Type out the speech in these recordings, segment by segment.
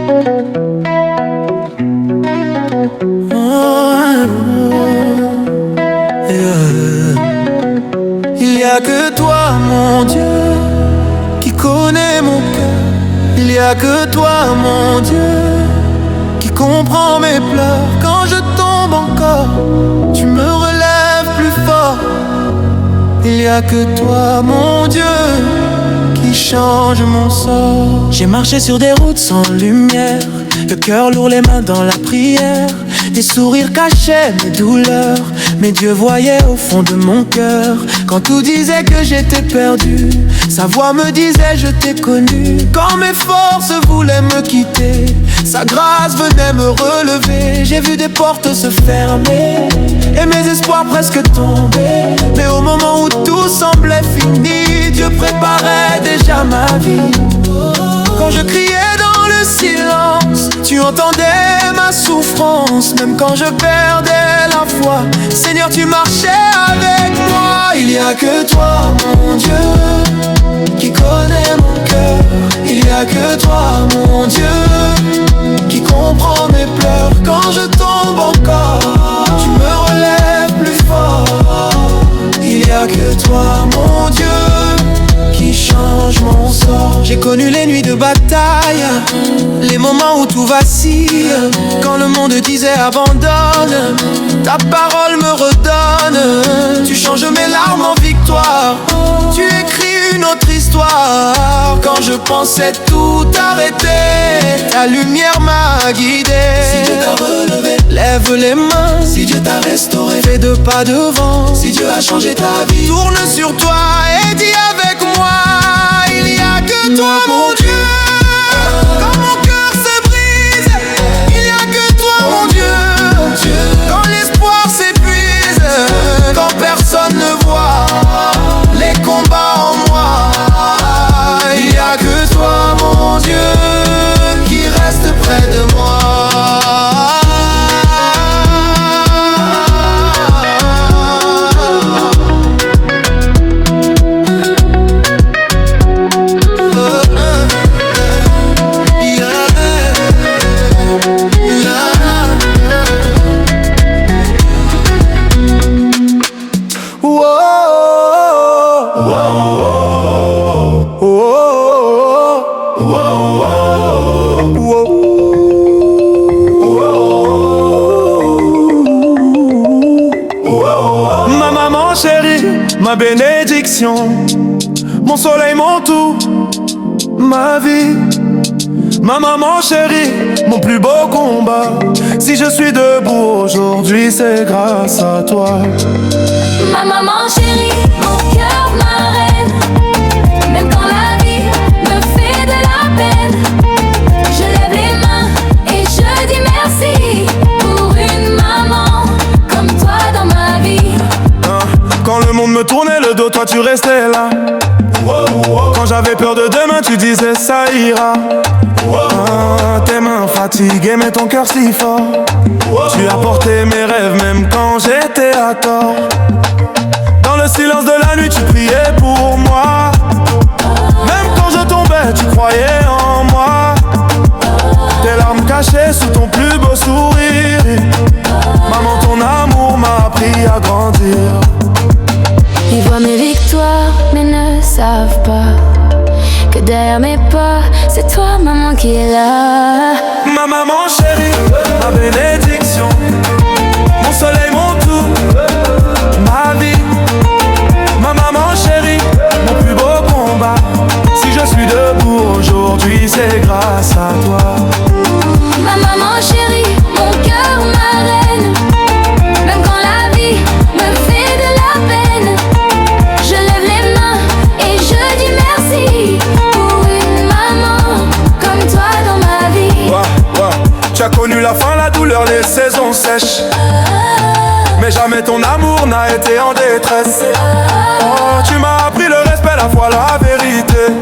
Il y a que toi, mon Dieu, qui connais mon cœur. Il y a que toi, mon Dieu, qui comprend mes pleurs. Quand je tombe encore, tu me relèves plus fort. Il y a que toi, mon Dieu, qui change mon sort. J'ai marché sur des routes sans lumière, le cœur lourd, les mains dans la prière. Des sourires cachaient mes douleurs, mais Dieu voyait au fond de mon cœur. Quand tout disait que j'étais perdu, sa voix me disait je t'ai connu. Quand mes forces voulaient me quitter, sa grâce venait me relever. J'ai vu des portes se fermer et mes espoirs presque tomber. Mais au moment où tout semblait fini, Dieu préparait déjà ma vie. Quand je criais dans le silence, tu entendais ma souffrance. Même quand je perdais la foi, Seigneur, tu marchais avec moi. Il y a que toi, mon Dieu, qui connais mon cœur. Il y a que toi, mon Dieu, qui comprend mes pleurs. Quand je tombe encore, tu me relèves plus fort. Il y a que toi, mon Dieu, qui change mon sort. J'ai connu les nuits de bataille, les moments où tout vacille. Quand le monde disait abandonne, ta parole me redonne. Tu changes mes larmes en victoire, tu écris une autre histoire. Quand je pensais tout arrêter, ta lumière m'a guidé. Si Dieu t'a relevé, lève les mains. Si Dieu t'a restauré, fais 2 pas devant. Si Dieu a changé ta vie, tourne sur toi et dis avec moi. Il y a que toi, mon Dieu. Quand mon cœur se brise, il y a que toi, mon Dieu. Quand l'espoir s'épuise, quand personne ne voit les combats en moi, il y a que toi, mon Dieu, qui reste près de moi. Ma maman chérie, ma bénédiction, mon soleil, mon tout, ma vie. Ma maman chérie, mon plus beau combat. Si je suis debout aujourd'hui, c'est grâce à toi. Ma maman chérie, mon cœur, ma reine. Même quand la vie me fait de la peine, je lève les mains et je dis merci pour une maman comme toi dans ma vie. Quand le monde me tournait le dos, toi tu restais là. Quand j'avais peur de demain, tu disais ça ira. Tes mains fatiguées mais ton cœur si fort. Tu as porté mes rêves même quand j'étais à tort. Dans le silence de la nuit tu priais pour moi. Même quand je tombais tu croyais en moi. Tes larmes cachées sous ton plus beau sourire. Maman, ton amour m'a appris à grandir. Ils voient mes victoires mais ne savent pas que derrière mes pas, c'est toi maman qui est là. Ma maman chérie, ma bénédiction, mon soleil, mon tout, ma vie. Ma maman chérie, mon plus beau combat. Si je suis debout aujourd'hui, c'est grâce à toi. Ma maman chérie, mon cœur, ma reine. Même quand la vie me fait de la peine, je lève les mains et je dis merci pour une maman comme toi dans ma vie. Tu as connu la faim, la douleur, les saisons sèches, mais jamais ton amour n'a été en détresse. Oh, tu m'as appris le respect, la foi, la vérité,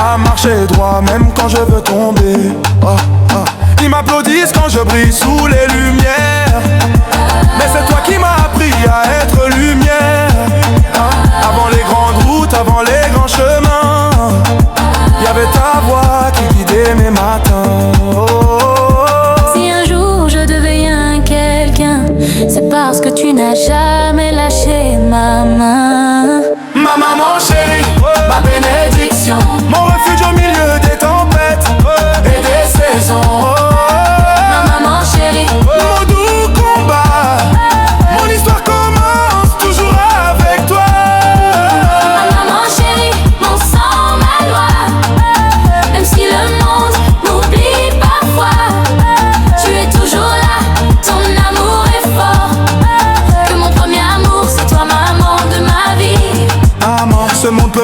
à marcher droit même quand je veux tomber. Ils m'applaudissent quand je brille sous les lumières, mais c'est toi qui m'as appris à être lumière. Avant les grandes avant les grands chemins. Y'avait ta voix qui guidait mes matins.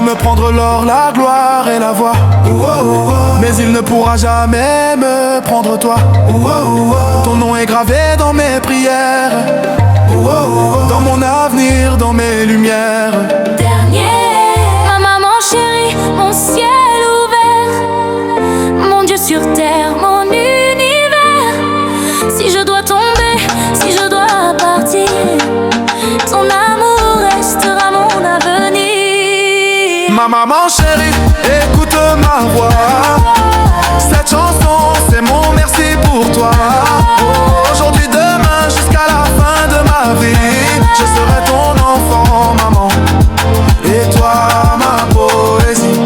me prendre l'or, la gloire et la voix. Mais il ne pourra jamais me prendre toi. Ton nom est gravé dans mes prières, dans mon avenir, dans mes lumières. Ma maman chérie, mon ciel ouvert, mon Dieu sur terre, mon univers. Si je dois tomber, si je dois partir, ton amour restera mon avenir. Ma maman chérie, écoute ma voix. Cette chanson, c'est mon merci pour toi. Aujourd'hui, demain, jusqu'à la fin de ma vie, je serai ton enfant, maman. Et toi, ma poésie.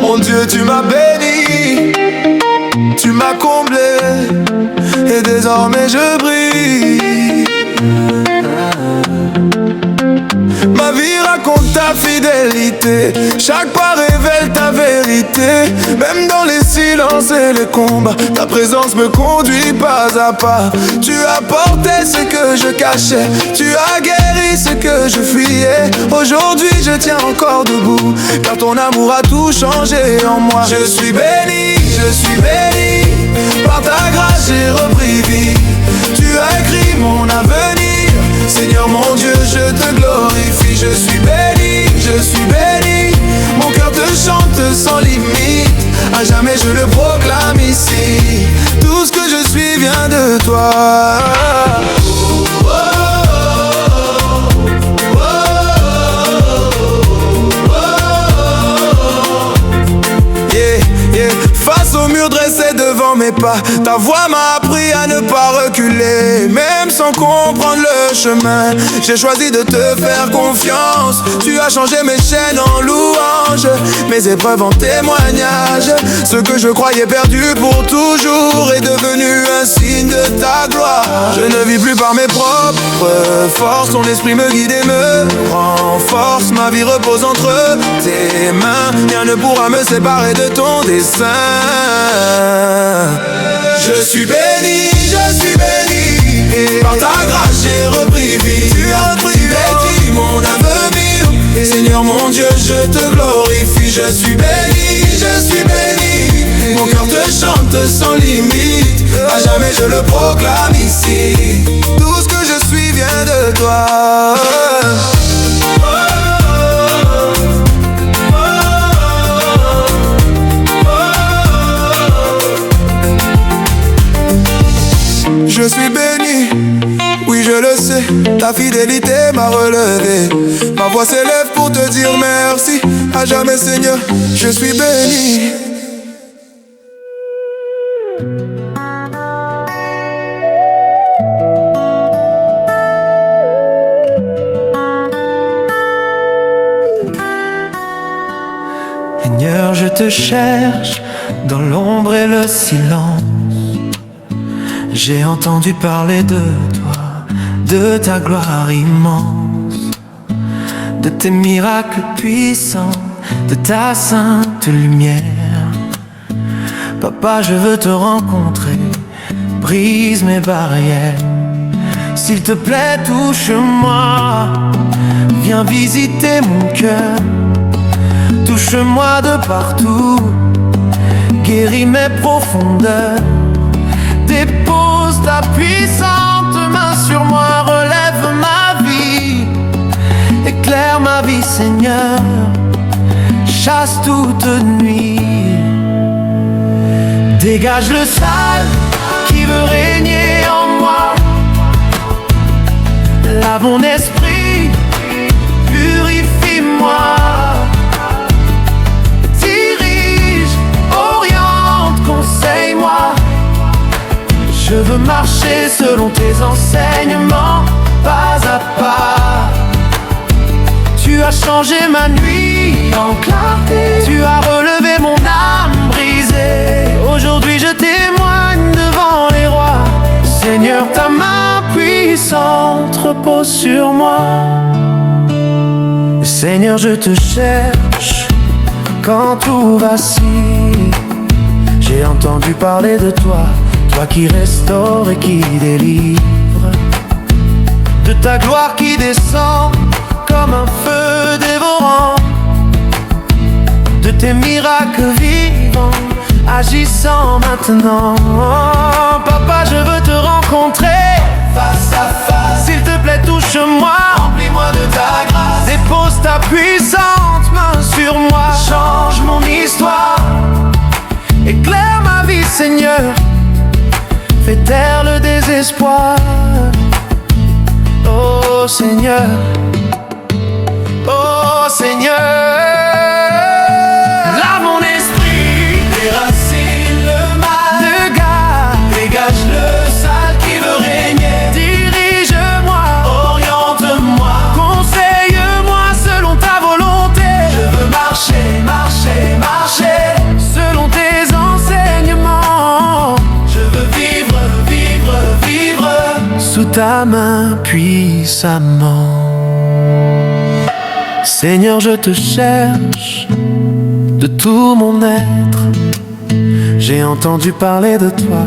Mon Dieu, tu m'as béni, tu m'as comblé, et désormais je brille. Ma vie raconte ta fidélité, chaque pas révèle ta vérité. Même dans les silences et les combats, ta présence me conduit pas à pas. Tu as porté ce que je cachais, tu as guéri ce que je fuyais. Aujourd'hui je tiens encore debout, car ton amour a tout changé en moi. Je suis béni, par ta grâce j'ai repris vie. Tu as écrit mon avenir, Seigneur mon Dieu, je te glorifie. Je suis béni, mon cœur te chante sans limite. À jamais je le proclame ici, tout ce que je suis vient de toi. Face au mur dressé devant mes pas, ta voix m'a appris à ne pas reculer. Même sans comprendre le chemin, j'ai choisi de te faire confiance. Tu as changé mes chaînes en louanges, mes épreuves en témoignage. Ce que je croyais perdu pour toujours est devenu un signe de ta gloire. Je ne vis plus par mes propres forces, ton esprit me guide et me renforce. Ma vie repose entre tes mains, rien ne pourra me séparer de ton dessein. Je suis béni, et par ta grâce j'ai repris vie. Tu as béni mon avenir, Seigneur mon Dieu, je te glorifie. Je suis béni, mon cœur te chante sans limite. À jamais je le proclame ici, tout ce que je suis vient de toi. Je suis béni, oui je le sais, ta fidélité m'a relevé. Ma voix s'élève pour te dire merci, à jamais Seigneur, je suis béni. Seigneur, je te cherche dans l'ombre et le silence. J'ai entendu parler de toi, de ta gloire immense, de tes miracles puissants, de ta sainte lumière. Papa, je veux te rencontrer, brise mes barrières. S'il te plaît, touche-moi, viens visiter mon cœur. Touche-moi de partout, guéris mes profondeurs. Dépose ta puissante main sur moi, relève ma vie, éclaire ma vie Seigneur, chasse toute nuit. Dégage le sale qui veut régner en moi, lave mon esprit, purifie-moi. Dirige, oriente, conseille-moi. Je veux marcher selon tes enseignements, pas à pas. Tu as changé ma nuit en clarté, tu as relevé mon âme brisée. Aujourd'hui je témoigne devant les rois, Seigneur ta main puissante repose sur moi. Seigneur je te cherche quand tout vacille. J'ai J'ai entendu parler de toi, toi qui restaures et qui délivre, de ta gloire qui descend comme un feu dévorant, de tes miracles vivants agissant maintenant. Papa, je veux te rencontrer face à face. S'il te plaît, touche-moi, remplis-moi de ta grâce. Dépose ta puissante main sur moi, change mon histoire, éclaire ma vie, Seigneur, fais taire le désespoir. Oh Seigneur, oh Seigneur, lave mon esprit, déracine le mal, dégage le sale qui veut régner. Dirige-moi, oriente-moi, conseille-moi selon ta volonté. Je veux marcher, marcher, marcher selon tes enseignements. Je veux vivre, vivre, vivre sous ta main puissamment. Seigneur, je te cherche de tout mon être. J'ai entendu parler de toi,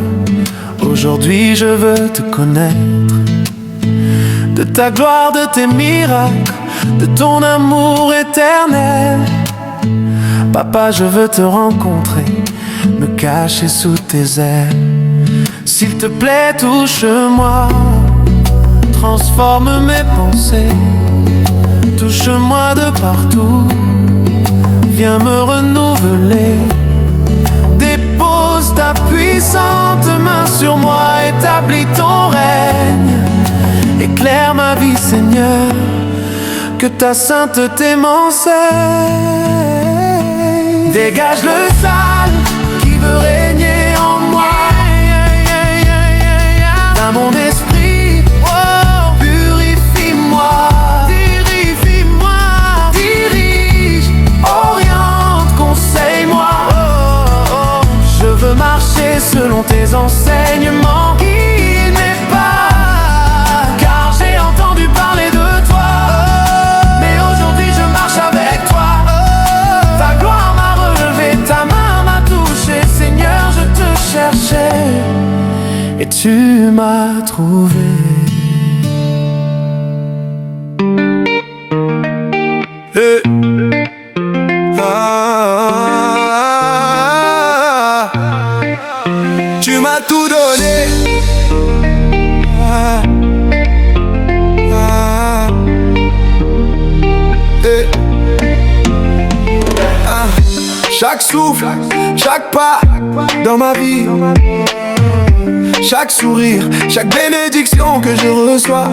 aujourd'hui je veux te connaître. De ta gloire, de tes miracles, de ton amour éternel. Papa, je veux te rencontrer, me cacher sous tes ailes. S'il te plaît, touche-moi, transforme mes pensées. Touche-moi de partout, viens me renouveler. Dépose ta puissante main sur moi, établis ton règne. Éclaire ma vie, Seigneur, que ta sainteté m'enseigne. Dégage le sale qui veut régner en moi. Dans mon esprit, oh, purifie-moi. Selon tes enseignements, il n'est pas, car j'ai entendu parler de toi. Mais aujourd'hui je marche avec toi. Ta gloire m'a relevé, ta main m'a touché. Seigneur, je te cherchais et tu m'as trouvé. Hey. Tu m'as tout donné. Chaque souffle, chaque pas dans ma vie, chaque sourire, chaque bénédiction que je reçois,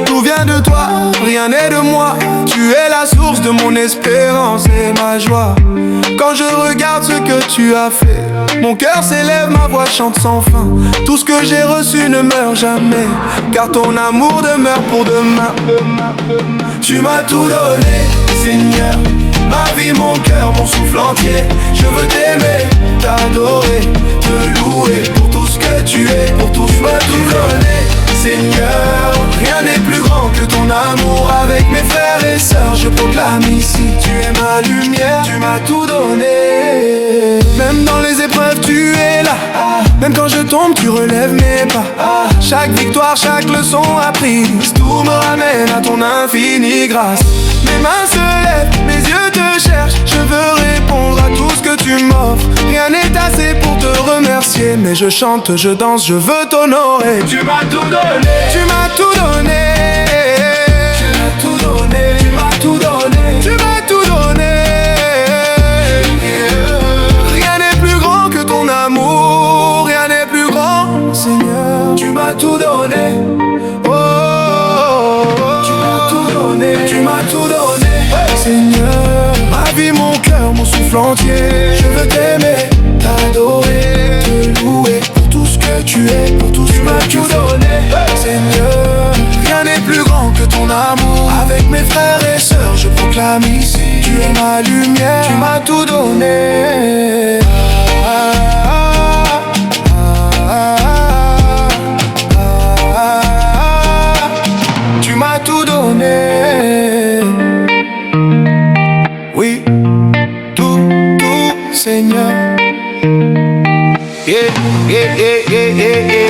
tout vient de toi, rien n'est de moi. Tu es la source de mon espérance et ma joie. Quand je regarde ce que tu as fait, mon cœur s'élève, ma voix chante sans fin. Tout ce que j'ai reçu ne meurt jamais, car ton amour demeure pour demain. Tu m'as tout donné, Seigneur, ma vie, mon cœur, mon souffle entier. Je veux t'aimer, t'adorer, te louer pour tout ce que tu es, pour tout ce que tu m'as tout donné. Seigneur, rien n'est plus grand que ton amour. Avec mes frères et sœurs, je proclame ici, tu es ma lumière, tu m'as tout donné. Même dans les épreuves, tu es là. Même quand je tombe, tu relèves mes pas. Chaque victoire, chaque leçon apprise, tout me ramène à ton infinie grâce. Mes mains se lèvent, mes yeux te cherchent. Je veux répondre à tout ce que tu m'offres. Rien n'est assez pour te remercier, mais je chante, je danse, je veux t'honorer. Tu m'as tout donné, tu m'as tout donné. Tu m'as tout donné, tu m'as tout donné, tu m'as tout donné. Rien n'est plus grand que ton amour, rien n'est plus grand, Seigneur. Tu m'as tout donné. Oh, tu m'as tout donné, tu m'as tout donné, Seigneur. Ma vie, mon cœur, mon souffle entier. Je veux t'aimer, t'adorer, te louer pour tout ce que tu es, pour tout ce que tu m'as tout donné, Seigneur. Rien n'est plus grand que ton amour. Avec mes frères et sœurs, je proclame ici, tu es ma lumière, tu m'as tout donné. Tu m'as tout donné. Oui, tout, Seigneur. yeah, yeah, yeah, yeah, yeah.